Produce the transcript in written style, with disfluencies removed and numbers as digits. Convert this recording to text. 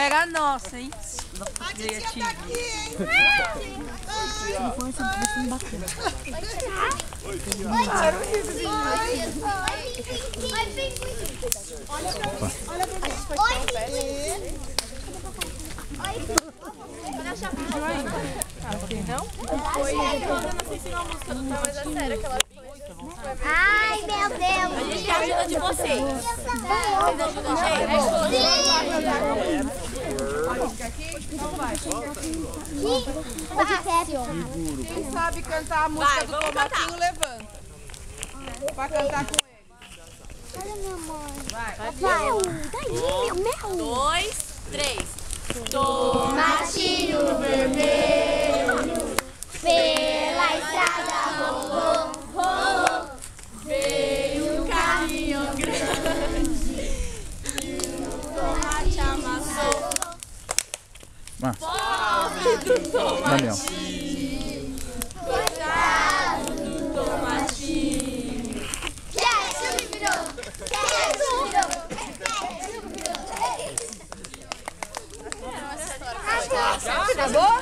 Pega a nossa, hein? Nossa, criativa. Ai, meu Deus! A gente quer a ajuda de vocês. Vocês ajudam a gente? Então vai. Quem sabe cantar a música do Tomatinho, levanta. Pra cantar com ele. Olha minha mãe. Vai. Vai, daí, meu. 2, 3. Tomatinho vermelho, pela estrada rolou, rolou. Veio um caminhão grande e o tomate amassou. Pobre do tomatinho, coitado do tomatinho. Quieto me virou, quieto me virou. Acabou?